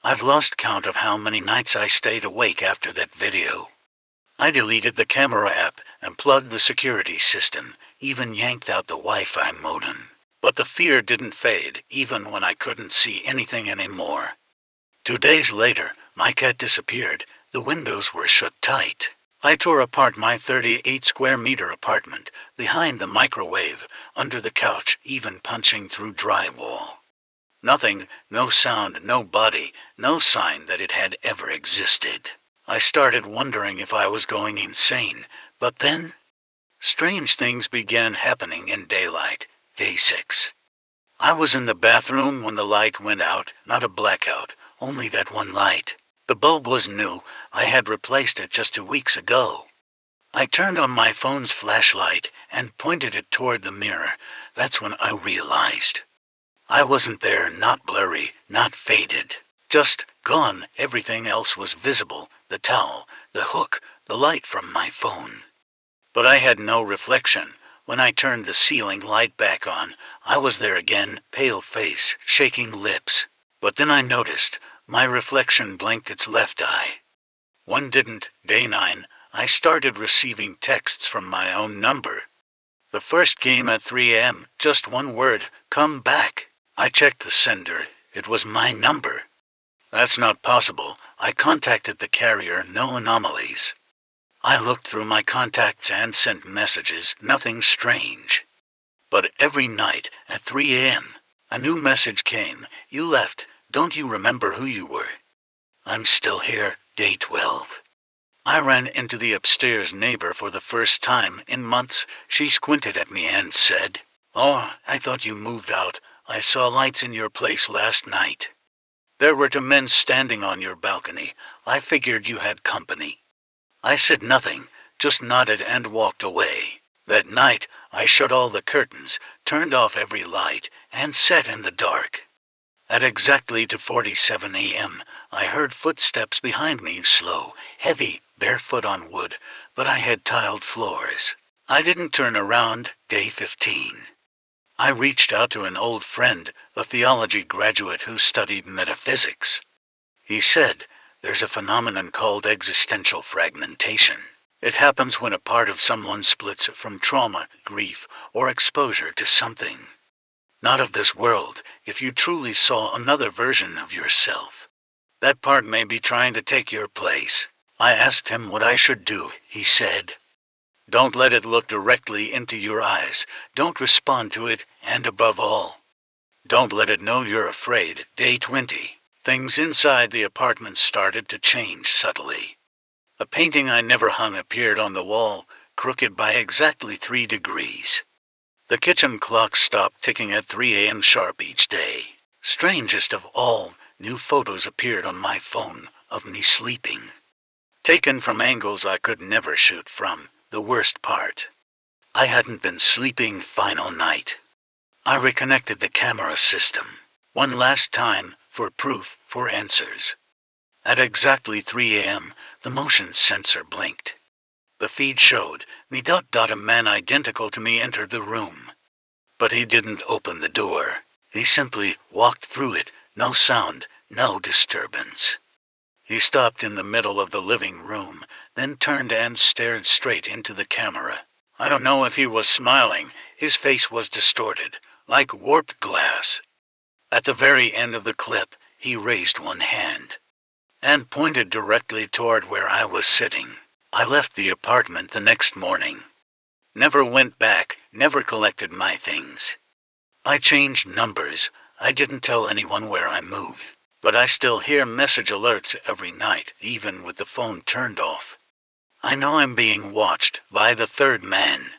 I've lost count of how many nights I stayed awake after that video. I deleted the camera app and plugged the security system, even yanked out the Wi-Fi modem. But the fear didn't fade, even when I couldn't see anything anymore. 2 days later, my cat disappeared. The windows were shut tight. I tore apart my 38 square meter apartment, behind the microwave, under the couch, even punching through drywall. Nothing, no sound, no body, no sign that it had ever existed. I started wondering if I was going insane, but then strange things began happening in daylight. Day 6. I was in the bathroom when the light went out, not a blackout, only that one light. The bulb was new. I had replaced it just 2 weeks ago. I turned on my phone's flashlight and pointed it toward the mirror. That's when I realized I wasn't there, not blurry, not faded. Just gone. Everything else was visible. The towel, the hook, the light from my phone. But I had no reflection. When I turned the ceiling light back on, I was there again, pale face, shaking lips. But then I noticed my reflection blinked its left eye. One didn't. Day 9, I started receiving texts from my own number. The first came at 3 a.m., just one word, "Come back." I checked the sender. It was my number. That's not possible. I contacted the carrier, no anomalies. I looked through my contacts and sent messages, nothing strange. But every night at 3 a.m., a new message came. "You left. Don't you remember who you were?" I'm still here. Day 12. I ran into the upstairs neighbor for the first time in months. She squinted at me and said, "Oh, I thought you moved out. I saw lights in your place last night. There were 2 men standing on your balcony. I figured you had company." I said nothing, just nodded and walked away. That night, I shut all the curtains, turned off every light, and sat in the dark. At exactly 2:47 a.m., I heard footsteps behind me, slow, heavy, barefoot on wood, but I had tiled floors. I didn't turn around. Day 15. I reached out to an old friend, a theology graduate who studied metaphysics. He said, "There's a phenomenon called existential fragmentation. It happens when a part of someone splits from trauma, grief, or exposure to something not of this world. If you truly saw another version of yourself, that part may be trying to take your place." I asked him what I should do. He said, "Don't let it look directly into your eyes. Don't respond to it, and above all, don't let it know you're afraid." Day 20. Things inside the apartment started to change subtly. A painting I never hung appeared on the wall, crooked by exactly 3 degrees. The kitchen clock stopped ticking at 3 a.m. sharp each day. Strangest of all, new photos appeared on my phone of me sleeping, taken from angles I could never shoot from. The worst part, I hadn't been sleeping. Final night. I reconnected the camera system. One last time, for proof, for answers. At exactly 3 a.m., the motion sensor blinked. The feed showed me. A man identical to me entered the room. But he didn't open the door. He simply walked through it. No sound, no disturbance. He stopped in the middle of the living room, then turned and stared straight into the camera. I don't know if he was smiling. His face was distorted, like warped glass. At the very end of the clip, he raised one hand and pointed directly toward where I was sitting. I left the apartment the next morning. Never went back, never collected my things. I changed numbers. I didn't tell anyone where I moved. But I still hear message alerts every night, even with the phone turned off. I know I'm being watched by the third man.